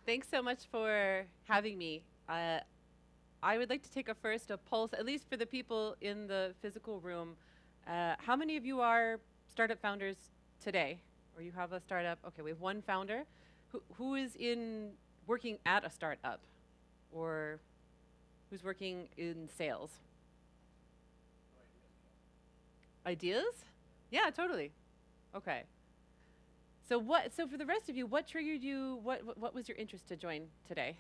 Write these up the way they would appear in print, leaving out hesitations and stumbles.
Thanks so much for having me. I would like to take a pulse, at least for the people in the physical room. How many of you are startup founders today? Or you have a startup? Okay, we have one founder. Who is in working at a startup? Or who's working in sales? Ideas? Yeah, totally. Okay. So for the rest of you, what triggered you? What was your interest to join today?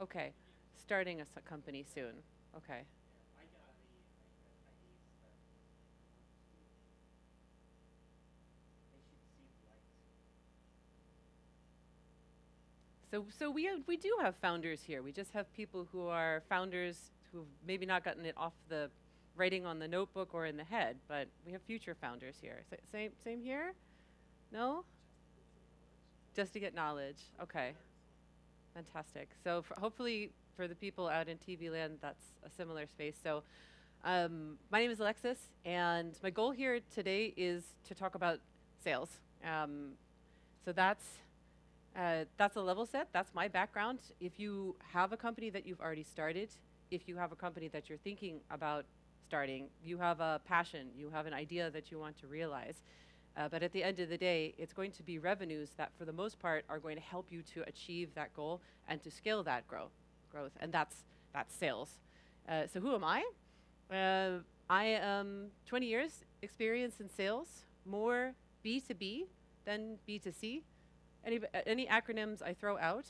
Okay. Starting a company soon. Okay. So we do have founders here. We just have people who are founders who've maybe not gotten it off the writing on the notebook or in the head, but we have future founders here. Same here? No? Just to get knowledge. Okay. Fantastic. So hopefully for the people out in TV land, that's a similar space. So my name is Alexis, and my goal here today is to talk about sales. So that's a level set. That's my background. If you have a company that you've already started, if you have a company that you're thinking about starting, you have a passion, you have an idea that you want to realize. But at the end of the day, it's going to be revenues that, for the most part, are going to help you to achieve that goal and to scale that growth. And that's sales. So who am I? I am 20 years experience in sales, more B2B than B2C. Any acronyms I throw out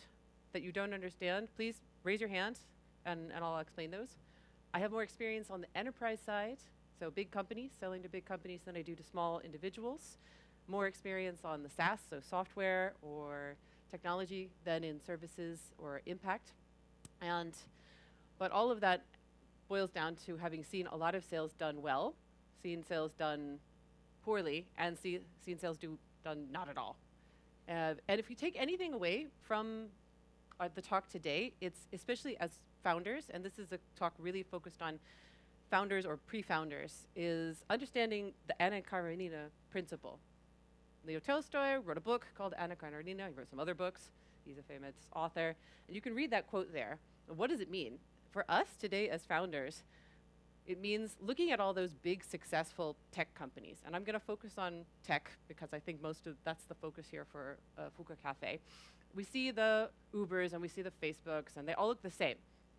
that you don't understand, please raise your hand and I'll explain those. I have more experience on the enterprise side, so big companies, selling to big companies, than I do to small individuals. More experience on the SaaS, so software or technology, than in services or impact. But all of that boils down to having seen a lot of sales done well, seen sales done poorly, and seen sales done not at all. And if you take anything away from the talk today, it's especially as founders, and this is a talk really focused on founders or pre-founders, is understanding the Anna Karenina principle. Leo Tolstoy wrote a book called Anna Karenina. He wrote some other books. He's a famous author. And you can read that quote there. What does it mean? For us today as founders, it means looking at all those big successful tech companies. And I'm going to focus on tech because I think that's the focus here for Foo Café. We see the Ubers and we see the Facebooks, and they all look the same.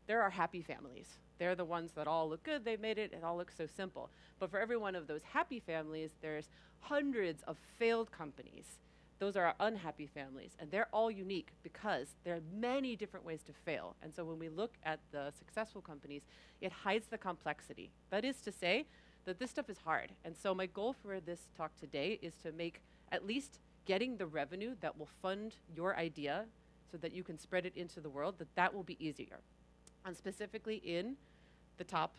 They're our happy families. They're the ones that all look good, they made it all looks so simple. But for every one of those happy families, there's hundreds of failed companies. Those are our unhappy families, and they're all unique because there are many different ways to fail. And so when we look at the successful companies, it hides the complexity. That is to say that this stuff is hard. And so my goal for this talk today is to make at least getting the revenue that will fund your idea so that you can spread it into the world, that will be easier. And specifically in the top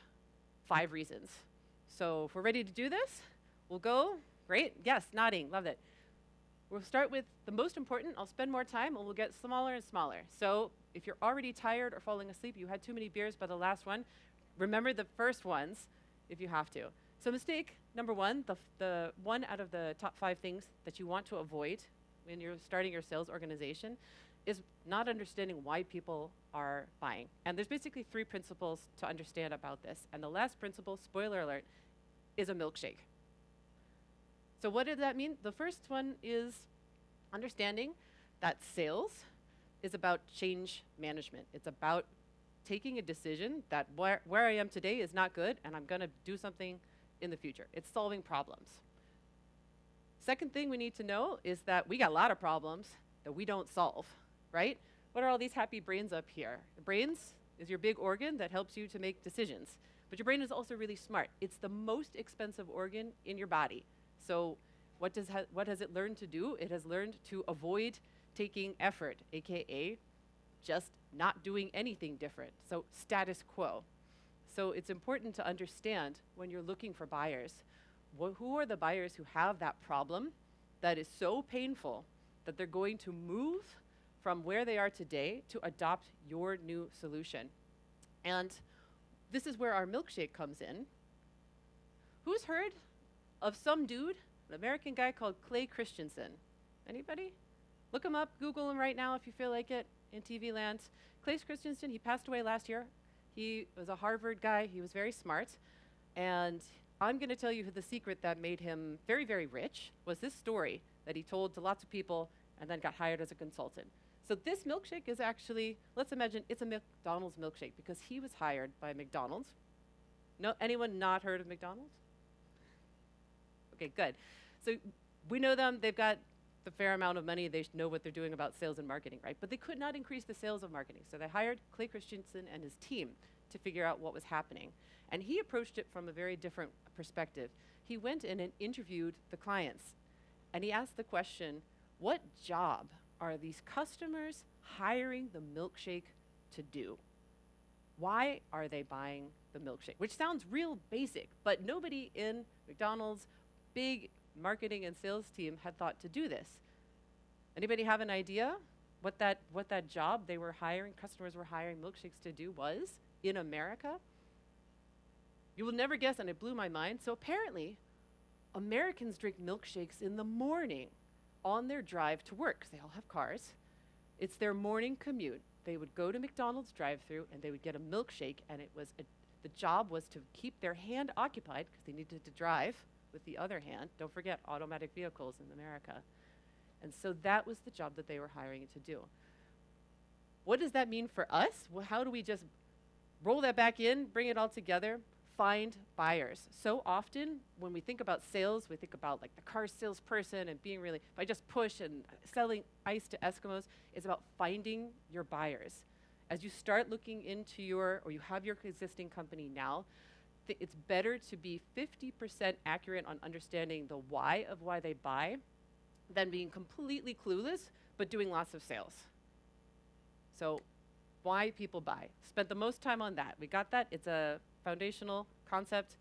5 reasons. So if we're ready to do this, we'll go. Great. Yes, nodding. Love it. We'll start with the most important. I'll spend more time, and we'll get smaller and smaller. So if you're already tired or falling asleep, you had too many beers by the last one, remember the first ones if you have to. So mistake number 1, the one out of the top 5 things that you want to avoid when you're starting your sales organization is not understanding why people are buying. And there's basically 3 principles to understand about this. And the last principle, spoiler alert, is a milkshake. So what did that mean? The first one is understanding that sales is about change management. It's about taking a decision that where I am today is not good, and I'm going to do something in the future. It's solving problems. Second thing we need to know is that we got a lot of problems that we don't solve, right? What are all these happy brains up here? The brains is your big organ that helps you to make decisions. But your brain is also really smart. It's the most expensive organ in your body. So what has it learned to do? It has learned to avoid taking effort, AKA just not doing anything different. So status quo. So it's important to understand when you're looking for buyers, who are the buyers who have that problem that is so painful that they're going to move from where they are today to adopt your new solution. And this is where our milkshake comes in. Who's heard of some dude, an American guy called Clay Christensen? Anybody? Look him up, Google him right now if you feel like it in TV land. Clay Christensen, he passed away last year. He was a Harvard guy. He was very smart. And I'm going to tell you the secret that made him very, very rich was this story that he told to lots of people and then got hired as a consultant. So this milkshake is actually, let's imagine it's a McDonald's milkshake because he was hired by McDonald's. No, anyone not heard of McDonald's? Okay, good. So we know them. They've got the fair amount of money. They know what they're doing about sales and marketing, right? But they could not increase the sales of marketing. So they hired Clay Christensen and his team to figure out what was happening. And he approached it from a very different perspective. He went in and interviewed the clients. And he asked the question, what job are these customers hiring the milkshake to do? Why are they buying the milkshake? Which sounds real basic, but nobody in McDonald's big marketing and sales team had thought to do this. Anybody have an idea what that job they were hiring, customers were hiring milkshakes to do was in America? You will never guess, and it blew my mind. So apparently, Americans drink milkshakes in the morning on their drive to work, 'cause they all have cars. It's their morning commute. They would go to McDonald's drive-thru and they would get a milkshake, and it was the job was to keep their hand occupied because they needed to drive with the other hand. Don't forget automatic vehicles in America. And so that was the job that they were hiring to do. What does that mean for us? Well, how do we just roll that back in, bring it all together? Find buyers. So often when we think about sales, we think about like the car salesperson and being really, if I just push and selling ice to Eskimos, it's about finding your buyers. As you start looking into or you have your existing company now, it's better to be 50% accurate on understanding the why of why they buy than being completely clueless, but doing lots of sales. So why people buy. Spent the most time on that. We got that. It's a foundational concept,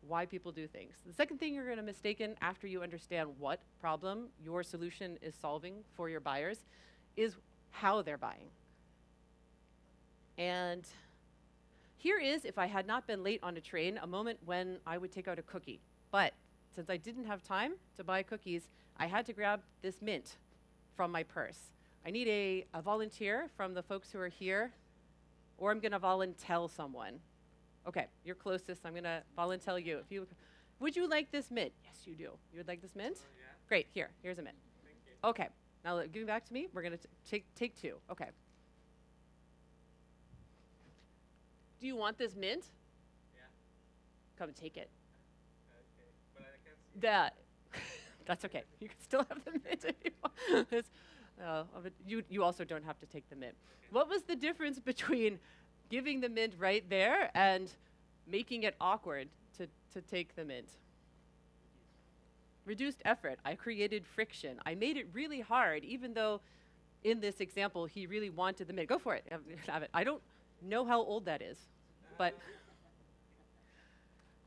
why people do things. The second thing you're going to mistaken after you understand what problem your solution is solving for your buyers is how they're buying. And here is, if I had not been late on a train, a moment when I would take out a cookie. But since I didn't have time to buy cookies, I had to grab this mint from my purse. I need a volunteer from the folks who are here, or I'm going to volunteer someone. Okay, you're closest. I'm going to volunteer you. Would you like this mint? Yes, you do. You would like this mint? Yeah. Great. Here's a mint. Thank you. Okay. Now give it back to me. We're going to take two. Okay. Do you want this mint? Yeah. Come and take it. Okay. But I can't see. That's okay. You can still have the mint if you want. But you also don't have to take the mint. Okay. What was the difference between giving the mint right there and making it awkward to take the mint? Reduced effort. I created friction. I made it really hard, even though in this example, he really wanted the mint. Go for it. Have it. I don't know how old that is, but.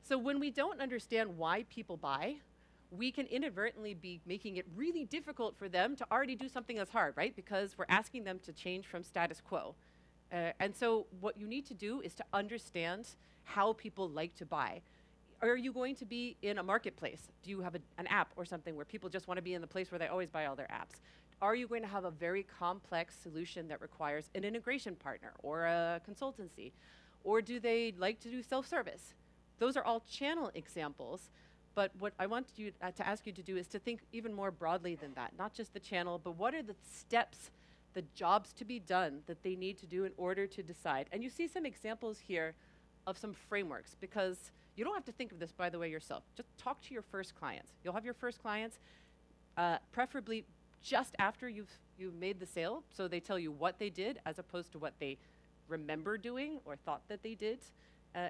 So when we don't understand why people buy, we can inadvertently be making it really difficult for them to already do something that's hard, right? Because we're asking them to change from status quo. And so what you need to do is to understand how people like to buy. Are you going to be in a marketplace? Do you have an app or something where people just want to be in the place where they always buy all their apps? Are you going to have a very complex solution that requires an integration partner or a consultancy? Or do they like to do self-service? Those are all channel examples. But what I want you to ask you to do is to think even more broadly than that, not just the channel, but what are the steps, the jobs to be done that they need to do in order to decide. And you see some examples here of some frameworks, because you don't have to think of this, by the way, yourself. Just talk to your first clients. You'll have your first clients, preferably just after you've made the sale, so they tell you what they did as opposed to what they remember doing or thought that they did.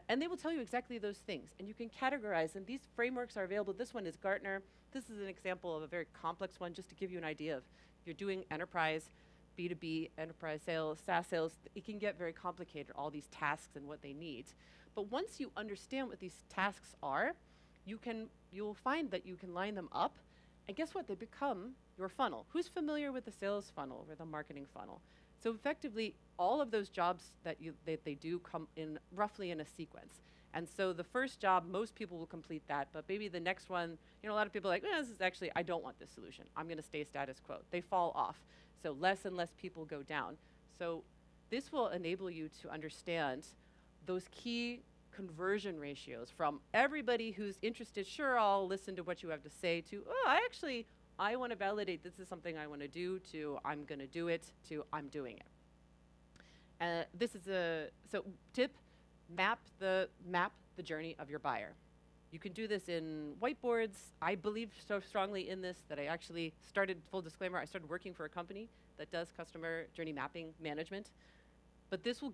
And they will tell you exactly those things. And you can categorize them. These frameworks are available. This one is Gartner. This is an example of a very complex one, just to give you an idea of if you're doing enterprise, B2B, enterprise sales, SaaS sales, it can get very complicated, all these tasks and what they need. But once you understand what these tasks are, you'll find that you can line them up. And guess what? They become your funnel. Who's familiar with the sales funnel or the marketing funnel? So effectively, all of those jobs that they do come in roughly in a sequence. And so the first job, most people will complete that, but maybe the next one, a lot of people are like, this is actually, I don't want this solution. I'm going to stay status quo. They fall off. So less and less people go down. So this will enable you to understand those key conversion ratios from everybody who's interested, sure, I'll listen to what you have to say, to, I want to validate this is something I want to do, to I'm going to do it, to I'm doing it. This is so tip, map the journey of your buyer. You can do this in whiteboards. I believe so strongly in this that I actually started, full disclaimer, I started working for a company that does customer journey mapping management. But this will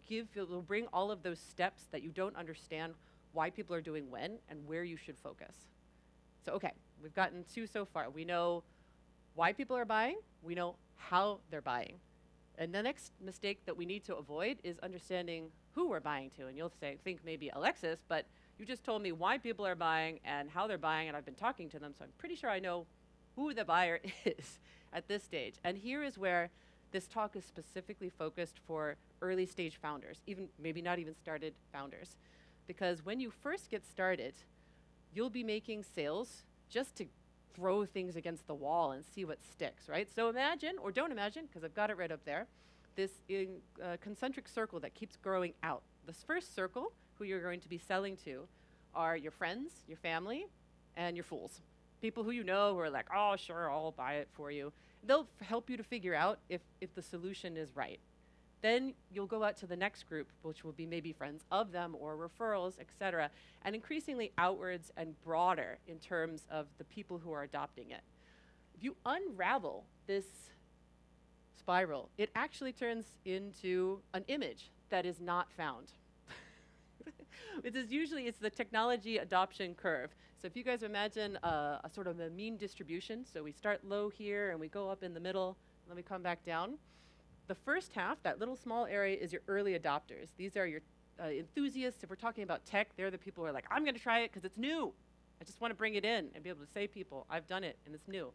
bring all of those steps that you don't understand why people are doing when and where you should focus. So okay, we've gotten 2 so far. We know why people are buying, we know how they're buying. And the next mistake that we need to avoid is understanding who we're buying to. And you'll think maybe Alexis, but you just told me why people are buying and how they're buying, and I've been talking to them, so I'm pretty sure I know who the buyer is at this stage. And here is where this talk is specifically focused for early stage founders, even maybe not even started founders. Because when you first get started, you'll be making sales just to throw things against the wall and see what sticks, right? So imagine, or don't imagine, because I've got it right up there, this concentric circle that keeps growing out. This first circle, who you're going to be selling to, are your friends, your family, and your fools. People who you know who are like, oh, sure, I'll buy it for you. They'll help you to figure out if the solution is right. Then you'll go out to the next group, which will be maybe friends of them or referrals, et cetera, and increasingly outwards and broader in terms of the people who are adopting it. If you unravel this spiral, it actually turns into an image that is not found. It's the technology adoption curve. So if you guys imagine a sort of a mean distribution, so we start low here and we go up in the middle, let me come back down. The first half, that little small area, is your early adopters. These are your enthusiasts. If we're talking about tech, they're the people who are like, I'm going to try it because it's new. I just want to bring it in and be able to say people, I've done it and it's new.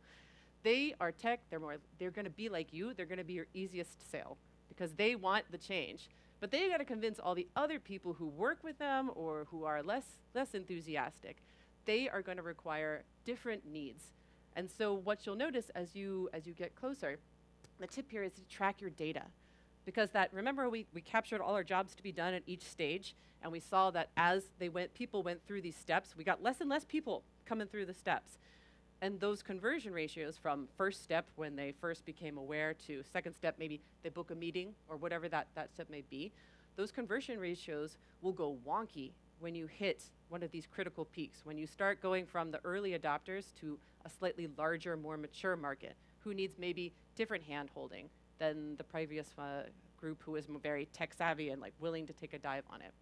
They are tech. They're going to be like you. They're going to be your easiest sale because they want the change. But they got to convince all the other people who work with them or who are less enthusiastic. They are going to require different needs. And so what you'll notice as you get closer, the tip here is to track your data. Because remember we captured all our jobs to be done at each stage, and we saw that as people went through these steps, we got less and less people coming through the steps. And those conversion ratios from first step when they first became aware to second step, maybe they book a meeting or whatever that step may be, those conversion ratios will go wonky when you hit one of these critical peaks, when you start going from the early adopters to a slightly larger, more mature market who needs maybe different hand-holding than the previous group who is very tech-savvy and willing to take a dive on it.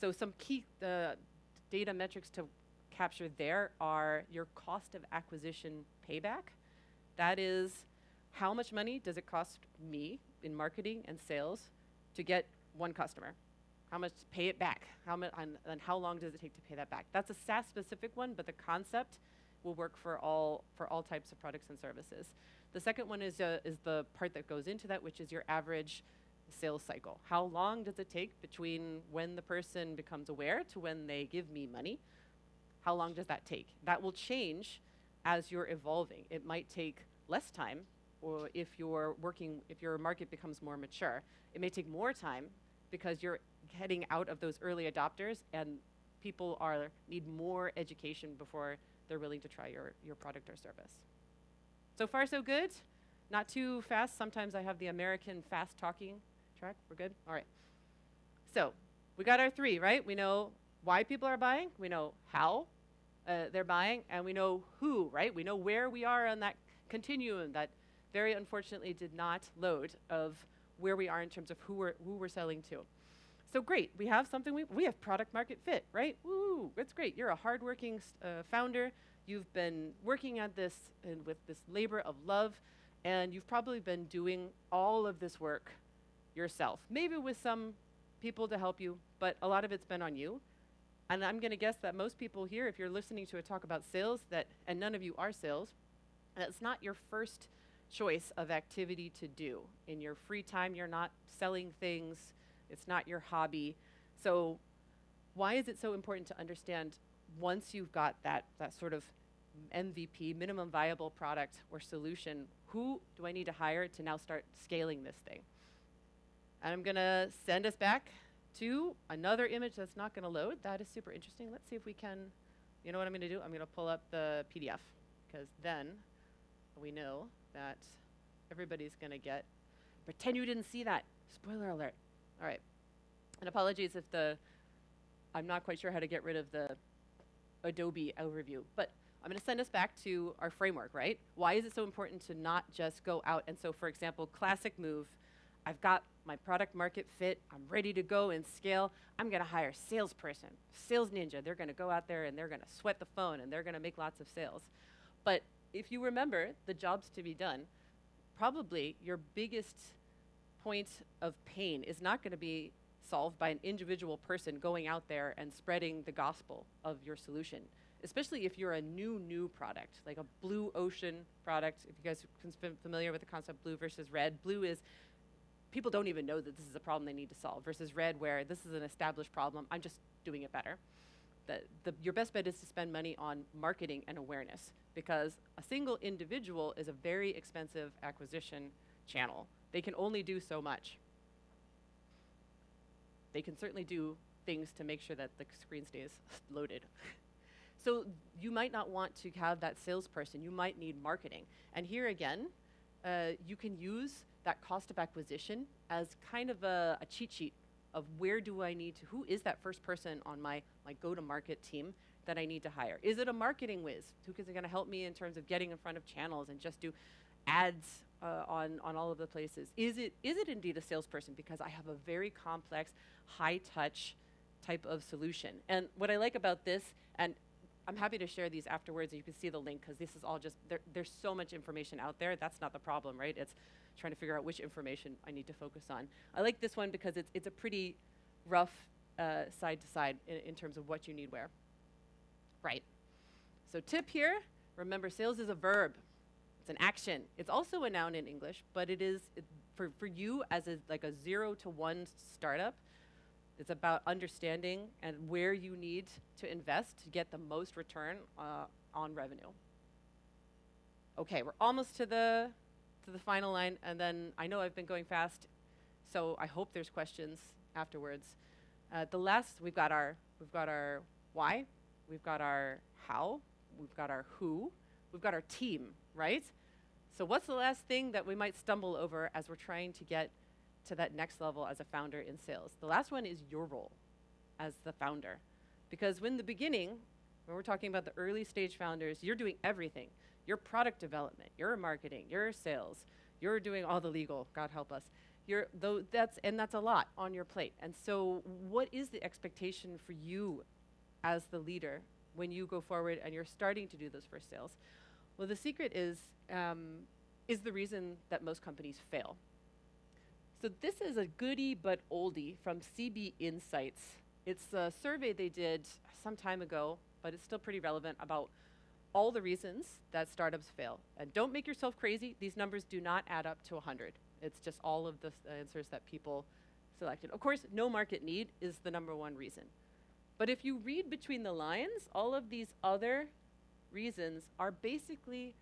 So some key data metrics to capture there are your cost of acquisition payback. That is, how much money does it cost me in marketing and sales to get one customer? How much to pay it back? And how long does it take to pay that back? That's a SaaS-specific one, but the concept will work for all types of products and services. The second one is the part that goes into that, which is your average sales cycle. How long does it take between when the person becomes aware to when they give me money? How long does that take? That will change as you're evolving. It might take less time, or if your market becomes more mature. It may take more time because you're heading out of those early adopters and people need more education before they're willing to try your product or service. So far, so good. Not too fast. Sometimes I have the American fast talking track. We're good? All right. So we got our 3, right? We know why people are buying. We know how they're buying. And we know who, right? We know where we are on that continuum that very unfortunately did not load of where we are in terms of who we're selling to. So great. We have something. We have product market fit, right? Woo, that's great. You're a hardworking founder. You've been working at this with this labor of love, and you've probably been doing all of this work yourself, maybe with some people to help you, but a lot of it's been on you. And I'm going to guess that most people here, if you're listening to a talk about sales, and none of you are sales, that's not your first choice of activity to do. In your free time, you're not selling things, it's not your hobby. So why is it so important to understand once you've got that sort of MVP, minimum viable product or solution, who do I need to hire to now start scaling this thing? And I'm gonna send us back to another image that's not gonna load. That is super interesting. Let's see if we can, you know what I'm gonna do? I'm gonna pull up the PDF, because then we know that everybody's gonna get, pretend you didn't see that. Spoiler alert. All right. And apologies if I'm not quite sure how to get rid of the Adobe overview, but I'm gonna send us back to our framework, right? Why is it so important to not just go out? And so, for example, classic move, I've got my product market fit, I'm ready to go and scale. I'm gonna hire salesperson, sales ninja. They're gonna go out there and they're gonna sweat the phone and they're gonna make lots of sales. But if you remember the jobs to be done, probably your biggest point of pain is not gonna be solved by an individual person going out there and spreading the gospel of your solution, especially if you're a new product, like a blue ocean product. If you guys are familiar with the concept blue versus red, blue is people don't even know that this is a problem they need to solve, versus red, where this is an established problem, I'm just doing it better. Your best bet is to spend money on marketing and awareness, because a single individual is a very expensive acquisition channel. They can only do so much. They can certainly do things to make sure that the screen stays loaded. So you might not want to have that salesperson. You might need marketing. And here again, you can use that cost of acquisition as kind of a cheat sheet of where do I need to, who is that first person on my go-to-market team that I need to hire? Is it a marketing whiz? Who is going to help me in terms of getting in front of channels and just do ads on all of the places? Is it indeed a salesperson, because I have a very complex, high-touch type of solution? And what I like about this, and I'm happy to share these afterwards, and you can see the link, because this is all just, there's so much information out there. That's not the problem, right? It's trying to figure out which information I need to focus on. I like this one because it's a pretty rough side to side in terms of what you need where. Right. So tip here, remember sales is a verb. It's an action. It's also a noun in English, but it is, for you as like a 0 to 1 startup, it's about understanding and where you need to invest to get the most return on revenue. Okay, we're almost to the final line, and then I know I've been going fast, so I hope there's questions afterwards. The last, we've got our why, we've got our how, we've got our who, we've got our team, right? So what's the last thing that we might stumble over as we're trying to get to that next level as a founder in sales? The last one is your role as the founder. Because when the beginning, when we're talking about the early stage founders, you're doing everything. Your product development, your marketing, your sales, you're doing all the legal, God help us. That's a lot on your plate. And so what is the expectation for you as the leader when you go forward and you're starting to do those first sales? Well, the secret is the reason that most companies fail. So this is a goodie but oldie from CB Insights. It's a survey they did some time ago, but it's still pretty relevant, about all the reasons that startups fail. And don't make yourself crazy. These numbers do not add up to 100. It's just all of the answers that people selected. Of course, no market need is the #1 reason. But if you read between the lines, all of these other reasons are basically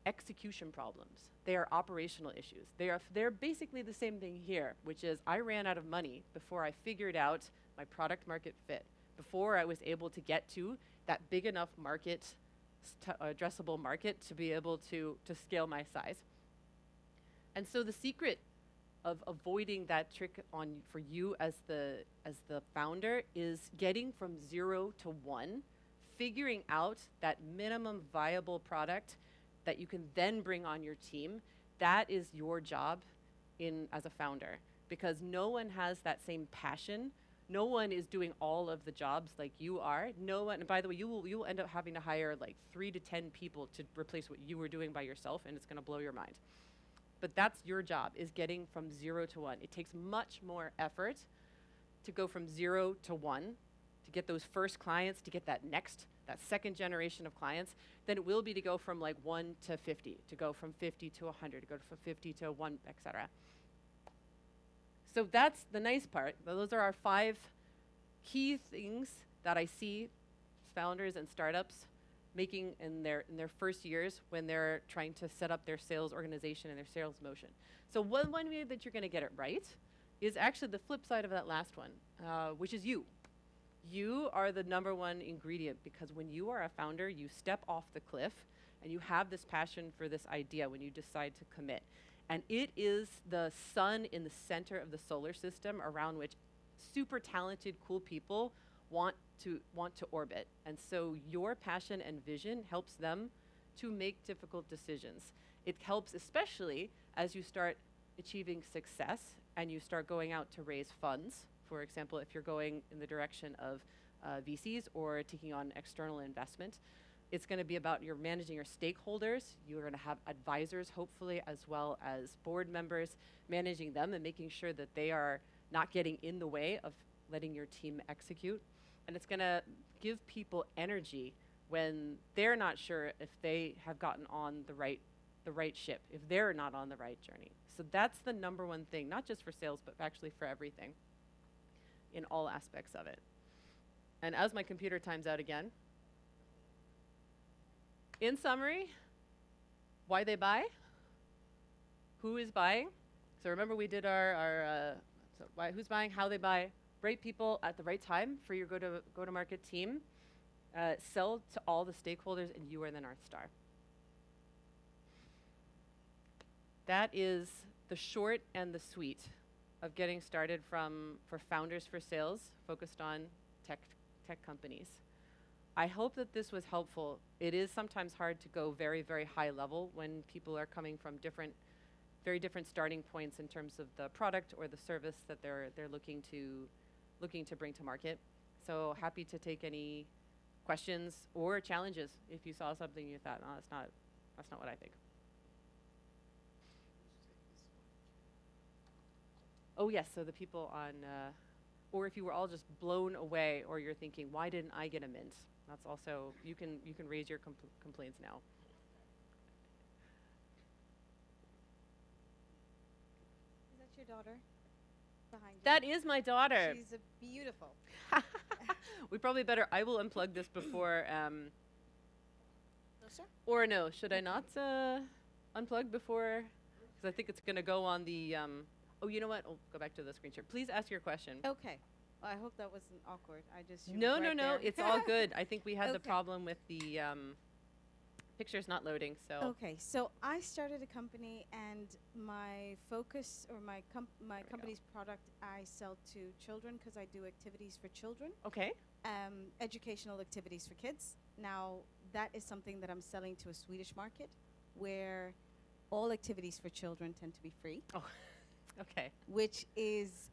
execution problems. They are operational issues. They're basically the same thing here, which is I ran out of money before I figured out my product market fit, before I was able to get to that big enough market, addressable market, to be able to scale my size. And so the secret of avoiding that trick for you as the founder is getting from 0 to 1, figuring out that minimum viable product that you can then bring on your team. That is your job as a founder, because no one has that same passion. No one is doing all of the jobs like you are. No one, and by the way, you will end up having to hire like 3 to 10 people to replace what you were doing by yourself, and it's gonna blow your mind. But that's your job, is getting from 0 to 1. It takes much more effort to go from 0 to 1, to get those first clients, to get that next that second generation of clients than it will be to go from like 1 to 50, to go from 50 to 100, to go from 50 to 1, etc. So that's the nice part. Those are our 5 key things that I see founders and startups making in their first years when they're trying to set up their sales organization and their sales motion. So one way that you're going to get it right is actually the flip side of that last one, which is you. You are the number one ingredient, because when you are a founder, you step off the cliff and you have this passion for this idea when you decide to commit. And it is the sun in the center of the solar system around which super talented, cool people want to orbit. And so your passion and vision helps them to make difficult decisions. It helps especially as you start achieving success and you start going out to raise funds. For example, if you're going in the direction of VCs or taking on external investment, it's going to be about you're managing your stakeholders. You're going to have advisors, hopefully, as well as board members, managing them and making sure that they are not getting in the way of letting your team execute. And it's going to give people energy when they're not sure if they have gotten on the right ship, if they're not on the right journey. So that's the number one thing, not just for sales, but actually for everything in all aspects of it. And as my computer times out again, in summary, why they buy, who is buying. So remember we did who's buying, how they buy, right people at the right time for your go-to-market team, sell to all the stakeholders, and you are the North Star. That is the short and the sweet of getting started for founders for sales focused on tech companies. I hope that this was helpful. It is sometimes hard to go very, very high level when people are coming from very different starting points in terms of the product or the service that they're looking to bring to market. So happy to take any questions or challenges if you saw something you thought, no, that's not what I think. Oh yes, so the people on, or if you were all just blown away, or you're thinking, why didn't I get a mint? That's also, you can raise your complaints now. Is that your daughter behind you? That is my daughter. She's beautiful. We probably better, I will unplug this before, No, sir? or no, should I not unplug before? Because I think it's going to go on the, oh, you know what? I'll go back to the screen share. Please ask your question. Okay. Well, I hope that wasn't awkward. No, it's all good. I think we had the Okay. problem with the pictures not loading, so. Okay, so I started a company, and my focus, or my company's product, I sell to children because I do activities for children, Okay. educational activities for kids. Now, that is something that I'm selling to a Swedish market, where all activities for children tend to be free, Oh, okay. which is,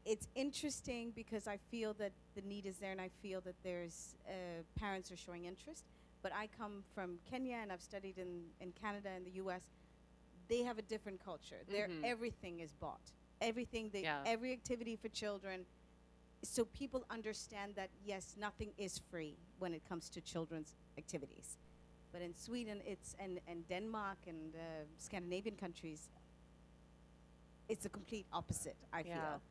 it's interesting because I feel that the need is there, and I feel that there's parents are showing interest. But I come from Kenya, and I've studied in Canada and the US. They have a different culture. There, everything is bought. Everything, every activity for children. So people understand that, yes, nothing is free when it comes to children's activities. But in Sweden, and Denmark and Scandinavian countries, it's the complete opposite, I feel.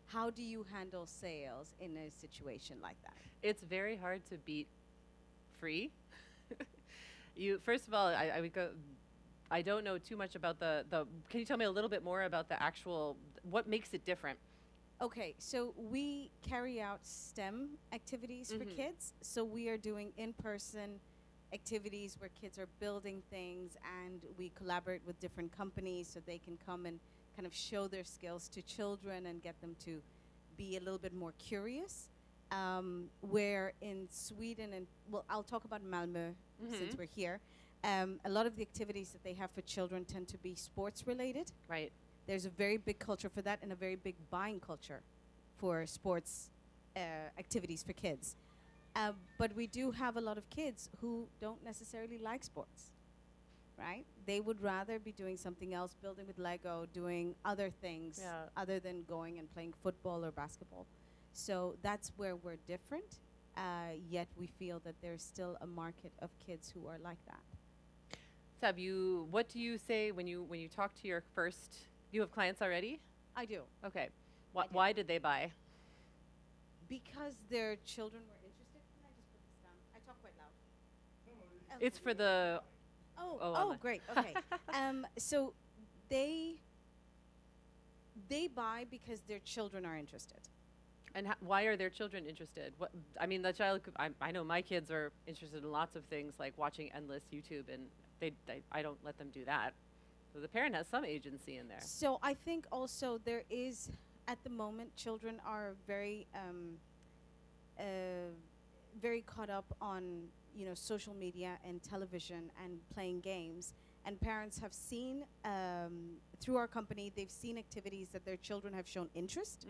How do you handle sales in a situation like that? It's very hard to beat free. First of all, I would go, I don't know too much about the, can you tell me a little bit more about the actual, what makes it different? Okay, so we carry out STEM activities for kids. So we are doing in-person activities where kids are building things, and we collaborate with different companies so they can come and kind of show their skills to children and get them to be a little bit more curious. Where in Sweden, and well, I'll talk about Malmö since we're here. A lot of the activities that they have for children tend to be sports related. Right. There's a very big culture for that, and a very big buying culture for sports activities for kids. But we do have a lot of kids who don't necessarily like sports, right? They would rather be doing something else, building with Lego, doing other things other than going and playing football or basketball. So that's where we're different. yet we feel that there's still a market of kids who are like that. Sab, what do you say when you talk to your first? You have clients already? I do. Okay. I do. Why did they buy? Because their children were interested. Can I just put this down? I talk quite loud. It's for the. Oh, great. Okay. So they buy because their children are interested. And why are their children interested? What I mean, the child. I know my kids are interested in lots of things like watching endless YouTube, and I don't let them do that. So the parent has some agency in there. So I think also there is, at the moment, children are very very caught up on social media and television and playing games, and parents have seen through our company, they've seen activities that their children have shown interest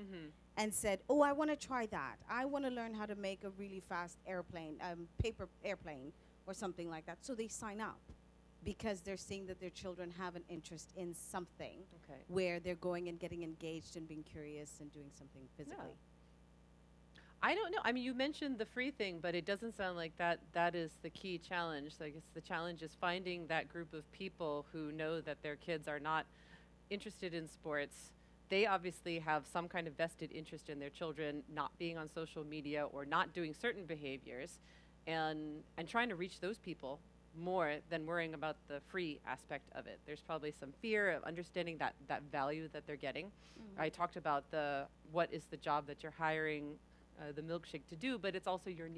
and said, oh, I want to try that. I want to learn how to make a really fast airplane, paper airplane or something like that. So they sign up because they're seeing that their children have an interest in something where they're going and getting engaged and being curious and doing something physically. I don't know. I mean, you mentioned the free thing, but it doesn't sound like that is the key challenge. So I guess the challenge is finding that group of people who know that their kids are not interested in sports. They obviously have some kind of vested interest in their children not being on social media or not doing certain behaviors, and trying to reach those people more than worrying about the free aspect of it. There's probably some fear of understanding that value that they're getting. I talked about what is the job that you're hiring the milkshake to do, but it's also your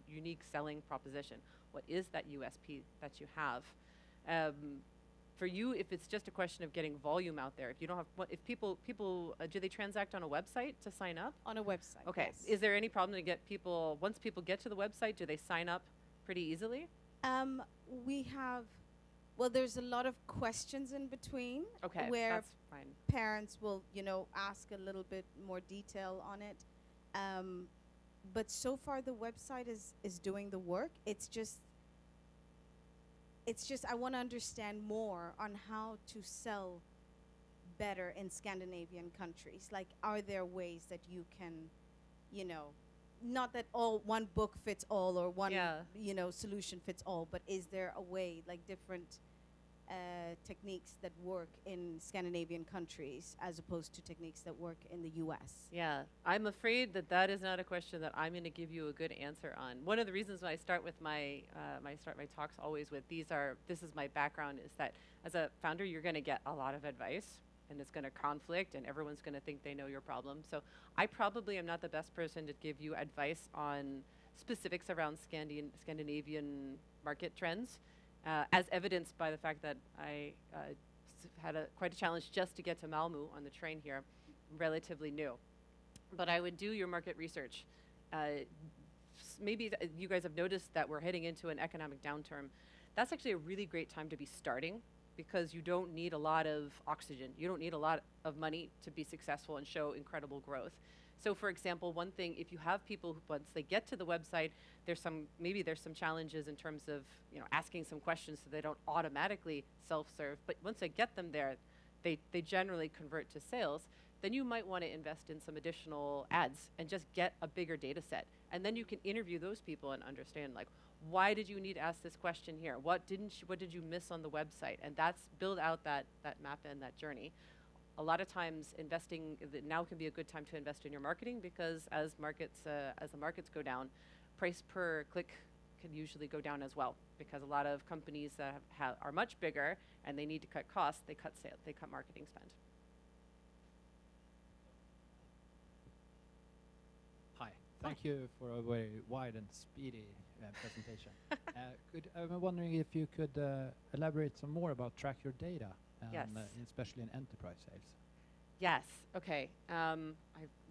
unique selling proposition. What is that USP that you have? For you, if it's just a question of getting volume out there, if you don't have, if people do they transact on a website to sign up? On a website. Okay. Yes. Is there any problem to get people, once people get to the website, do they sign up pretty easily? We have, there's a lot of questions in between. Okay, where that's fine. parents will, ask a little bit more detail on it. But so far the website is doing the work. It's just I want to understand more on how to sell better in Scandinavian countries. Like, are there ways that you can, not that one book fits all or one solution fits all, but is there a way, like different techniques that work in Scandinavian countries as opposed to techniques that work in the US? Yeah, I'm afraid that is not a question that I'm going to give you a good answer on. One of the reasons when I start with my talks always with this is my background, is that as a founder you're going to get a lot of advice, and it's going to conflict, and everyone's going to think they know your problem. So I probably am not the best person to give you advice on specifics around Scandinavian market trends, as evidenced by the fact that I had quite a challenge just to get to Malmö on the train here, relatively new. But I would do your market research. Maybe you guys have noticed that we're heading into an economic downturn. That's actually a really great time to be starting, because you don't need a lot of oxygen. You don't need a lot of money to be successful and show incredible growth. So for example, one thing, if you have people who, once they get to the website, there's some challenges in terms of asking some questions so they don't automatically self-serve. But once they get them there, they generally convert to sales. Then you might want to invest in some additional ads and just get a bigger data set. And then you can interview those people and understand, like, why did you need to ask this question here? What did you miss on the website? And build out that map and that journey. A lot of times now can be a good time to invest in your marketing, because as the markets go down, price per click can usually go down as well, because a lot of companies that are much bigger and they need to cut costs, they cut marketing spend. Hi, thank you for a very wide and speedy presentation. I'm wondering if you could elaborate some more about track your data, Yes. Especially in enterprise sales. Yes. Okay.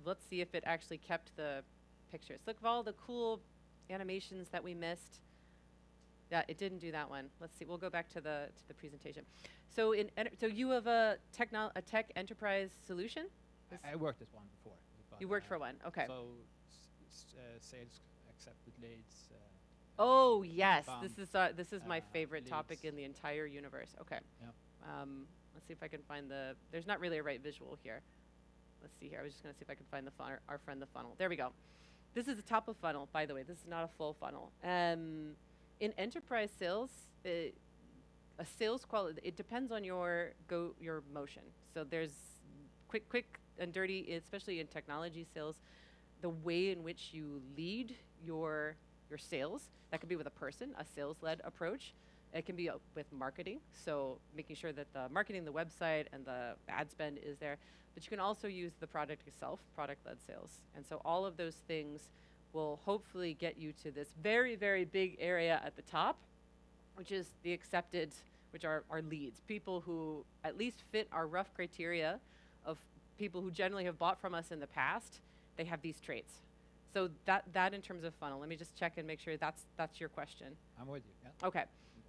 Let's see if it actually kept the pictures. Look at all the cool animations that we missed. Yeah, it didn't do that one. Let's see. We'll go back to the presentation. So so you have a tech enterprise solution? I worked as one before. You worked for one. Okay. So sales accepted leads. Oh yes, Bump, this is my favorite topic leads. in the entire universe. Okay. Yep. Let's see if I can find there's not really a right visual here. Let's see here. I was just going to see if I can find our friend the funnel. There we go. This is the top of funnel, by the way. This is not a full funnel. In enterprise sales, a sales quality, it depends on your motion. So there's quick and dirty, especially in technology sales, the way in which you lead your sales. That could be with a person, a sales-led approach. It can be with marketing, so making sure that the marketing, the website, and the ad spend is there. But you can also use the product itself, product-led sales. And so all of those things will hopefully get you to this very, very big area at the top, which is the accepted, which are our leads, people who at least fit our rough criteria of people who generally have bought from us in the past. They have these traits. So that in terms of funnel, let me just check and make sure that's your question. I'm with you. Yeah. Okay.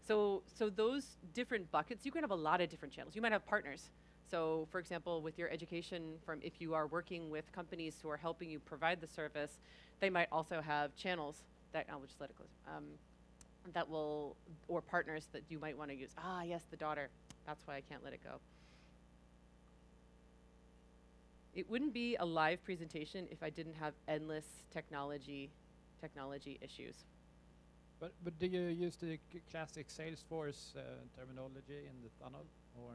So those different buckets, you can have a lot of different channels. You might have partners. So for example, with your education firm, if you are working with companies who are helping you provide the service, they might also have channels that, I'll just let it close, that will, or partners that you might want to use. Ah, yes, the daughter. That's why I can't let it go. It wouldn't be a live presentation if I didn't have endless technology issues. But do you use the classic Salesforce terminology in the funnel, or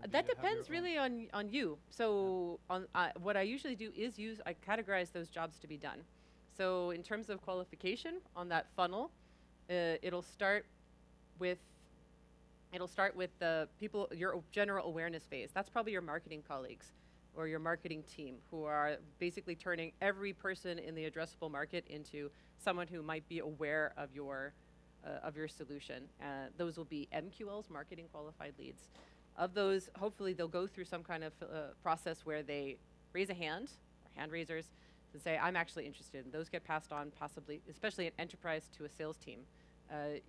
do That you have depends your own? really on you. So on what I usually do is I categorize those jobs to be done. So in terms of qualification on that funnel, it'll start with the people, your general awareness phase. That's probably your marketing colleagues or your marketing team, who are basically turning every person in the addressable market into someone who might be aware of your solution. Those will be MQLs, marketing qualified leads. Of those, hopefully they'll go through some kind of process where they raise a hand, or hand raisers, and say, I'm actually interested. And those get passed on possibly, especially in enterprise, to a sales team.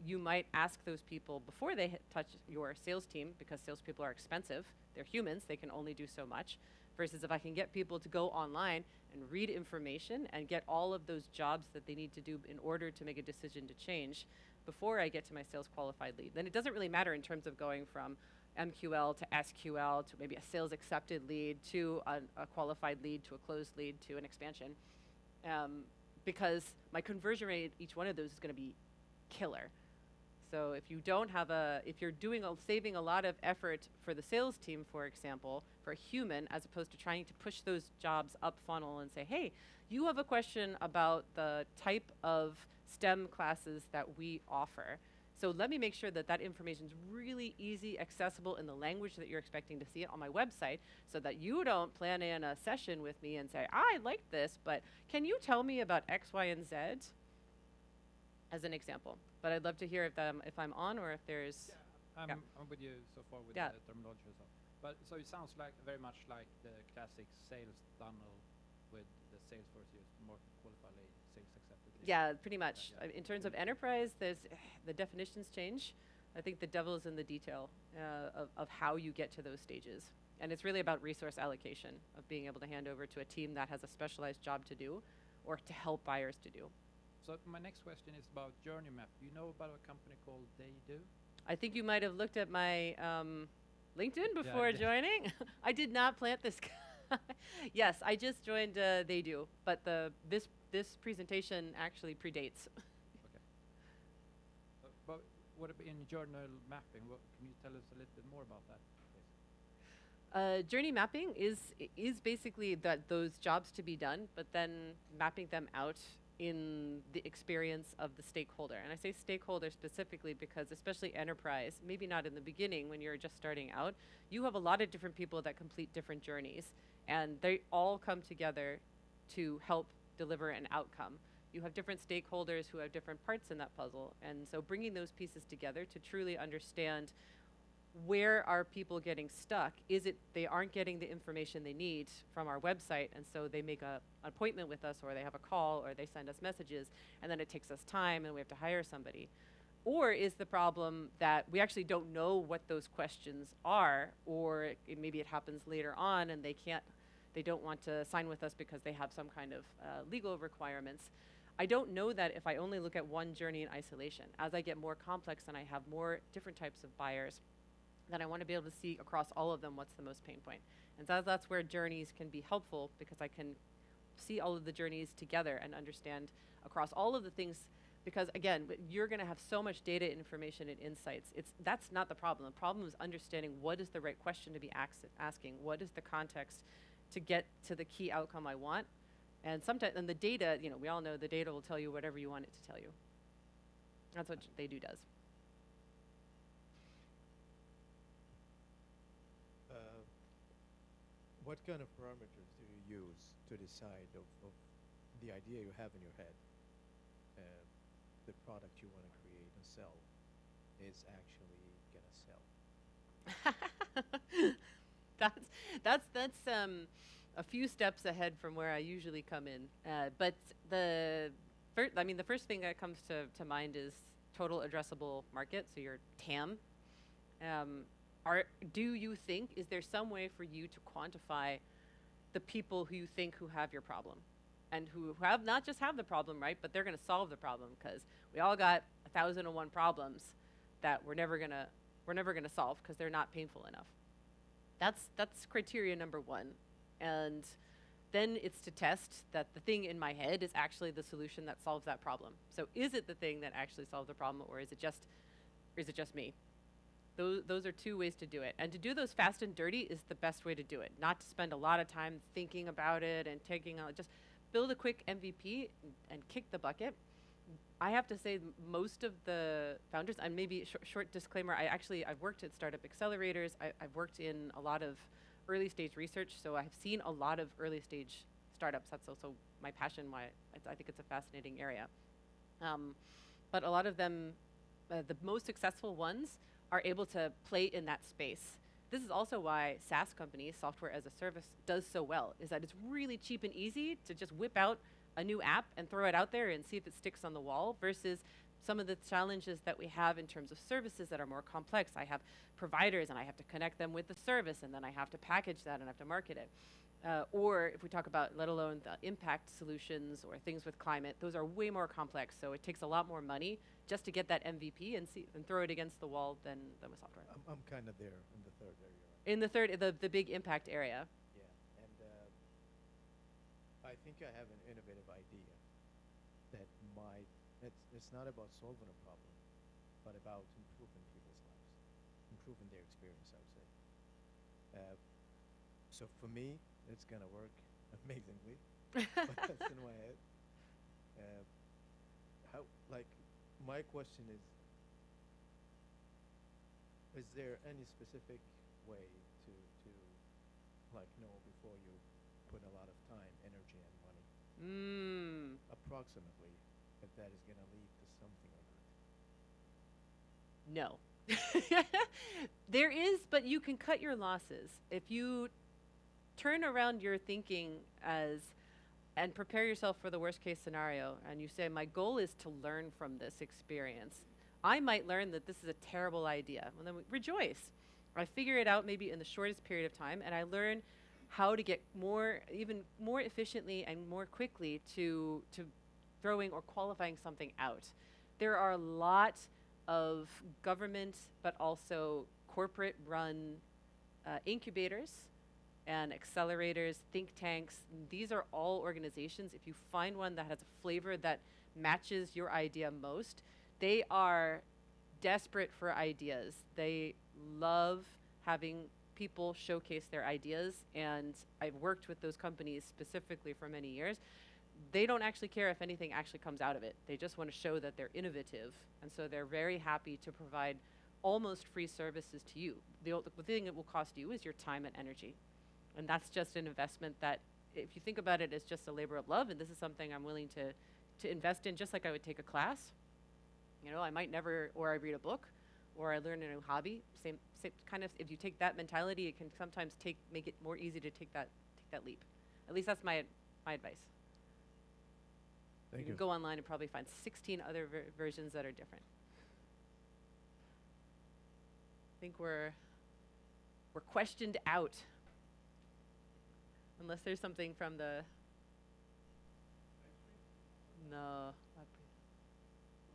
You might ask those people before they touch your sales team, because salespeople are expensive. They're humans, they can only do so much. Versus if I can get people to go online and read information and get all of those jobs that they need to do in order to make a decision to change before I get to my sales qualified lead. Then it doesn't really matter in terms of going from MQL to SQL to maybe a sales accepted lead to a qualified lead to a closed lead to an expansion. Because my conversion rate, each one of those is going to be killer. So if you don't have if you're saving a lot of effort for the sales team, for example, for a human, as opposed to trying to push those jobs up funnel and say, hey, you have a question about the type of STEM classes that we offer. So let me make sure that information is really easy, accessible in the language that you're expecting to see it on my website, so that you don't plan in a session with me and say, I like this, but can you tell me about X, Y, and Z? As an example. But I'd love to hear if I'm on, or if there's... Yeah, I'm with you so far with the terminology and stuff. But so it sounds like very much like the classic sales funnel with the Salesforce used, more qualified lead, sales accepted lead. Yeah, pretty much. Yeah. In terms of enterprise, the definitions change. I think the devil is in the detail of how you get to those stages. And it's really about resource allocation, of being able to hand over to a team that has a specialized job to do, or to help buyers to do. So my next question is about journey map. You know about a company called They Do? I think you might have looked at my LinkedIn before joining. I did not plant this guy. Yes, I just joined They Do, but this presentation actually predates. Okay. But what about in journal mapping? Can you tell us a little bit more about that, please? Journey mapping is basically those jobs to be done, but then mapping them out in the experience of the stakeholder. And I say stakeholder specifically because, especially enterprise, maybe not in the beginning when you're just starting out, you have a lot of different people that complete different journeys, and they all come together to help deliver an outcome. You have different stakeholders who have different parts in that puzzle, and so bringing those pieces together to truly understand where are people getting stuck? Is it they aren't getting the information they need from our website, and so they make an appointment with us, or they have a call, or they send us messages, and then it takes us time and we have to hire somebody? Or is the problem that we actually don't know what those questions are, or maybe it happens later on and they don't want to sign with us because they have some kind of legal requirements? I don't know that if I only look at one journey in isolation. As I get more complex and I have more different types of buyers, then I want to be able to see across all of them what's the most pain point. And so that's where journeys can be helpful, because I can see all of the journeys together and understand across all of the things. Because again, you're going to have so much data, information, and insights. That's not the problem. The problem is understanding what is the right question to be asking. What is the context to get to the key outcome I want? And sometimes, and the data, you know, we all know the data will tell you whatever you want it to tell you. That's what they do does. What kind of parameters do you use to decide of the idea you have in your head, the product you want to create and sell is actually gonna sell? that's a few steps ahead from where I usually come in. But the first thing that comes to mind is total addressable market, so your TAM. Do you think, is there some way for you to quantify the people who you think who have your problem? And who have not just have the problem, right, but they're going to solve the problem, because we all got 1,001 problems that we're never going to solve because they're not painful enough. That's criteria number one. And then it's to test that the thing in my head is actually the solution that solves that problem. So is it the thing that actually solves the problem, or is it just me? Those are two ways to do it. And to do those fast and dirty is the best way to do it. Not to spend a lot of time thinking about it and taking out, just build a quick MVP and kick the bucket. I have to say most of the founders, and maybe short disclaimer, I've worked at startup accelerators. I've worked in a lot of early stage research, so I've seen a lot of early stage startups. That's also my passion, why I think it's a fascinating area. But a lot of them, the most successful ones, are able to play in that space. This is also why SaaS companies, software as a service, does so well, is that it's really cheap and easy to just whip out a new app and throw it out there and see if it sticks on the wall, versus some of the challenges that we have in terms of services that are more complex. I have providers and I have to connect them with the service, and then I have to package that and I have to market it. Or if we talk about, let alone the impact solutions or things with climate, those are way more complex. So it takes a lot more money just to get that MVP and throw it against the wall than with software. I'm kind of there in the third area. In the third, the big impact area. Yeah, and I think I have an innovative idea that might, it's not about solving a problem, but about improving people's lives, improving their experience, I would say. So for me, it's gonna work amazingly, but that's in my head. My question is there any specific way to know before you put a lot of time, energy, and money, approximately, if that is gonna lead to something or not? No. There is, but you can cut your losses. If you turn around your thinking and prepare yourself for the worst case scenario, and you say, my goal is to learn from this experience. I might learn that this is a terrible idea. Well, then rejoice. I figure it out maybe in the shortest period of time, and I learn how to get even more efficiently and more quickly to throwing or qualifying something out. There are a lot of government, but also corporate-run incubators and accelerators, think tanks. These are all organizations. If you find one that has a flavor that matches your idea most, they are desperate for ideas. They love having people showcase their ideas, and I've worked with those companies specifically for many years. They don't actually care if anything actually comes out of it. They just want to show that they're innovative, and so they're very happy to provide almost free services to you. The thing it will cost you is your time and energy. And that's just an investment that, if you think about it, is just a labor of love, and this is something I'm willing to invest in, just like I would take a class. You know, I might never, or I read a book, or I learn a new hobby. Same kind of, if you take that mentality, it can sometimes make it more easy to take that leap. At least that's my advice. Thank You can go online and probably find 16 other versions that are different. I think we're questioned out. Unless there's something from the... No.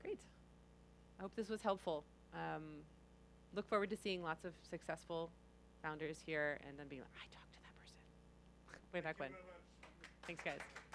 Great. I hope this was helpful. Look forward to seeing lots of successful founders here, and then being like, I talked to that person way back when. Thank you very much. Thanks, guys.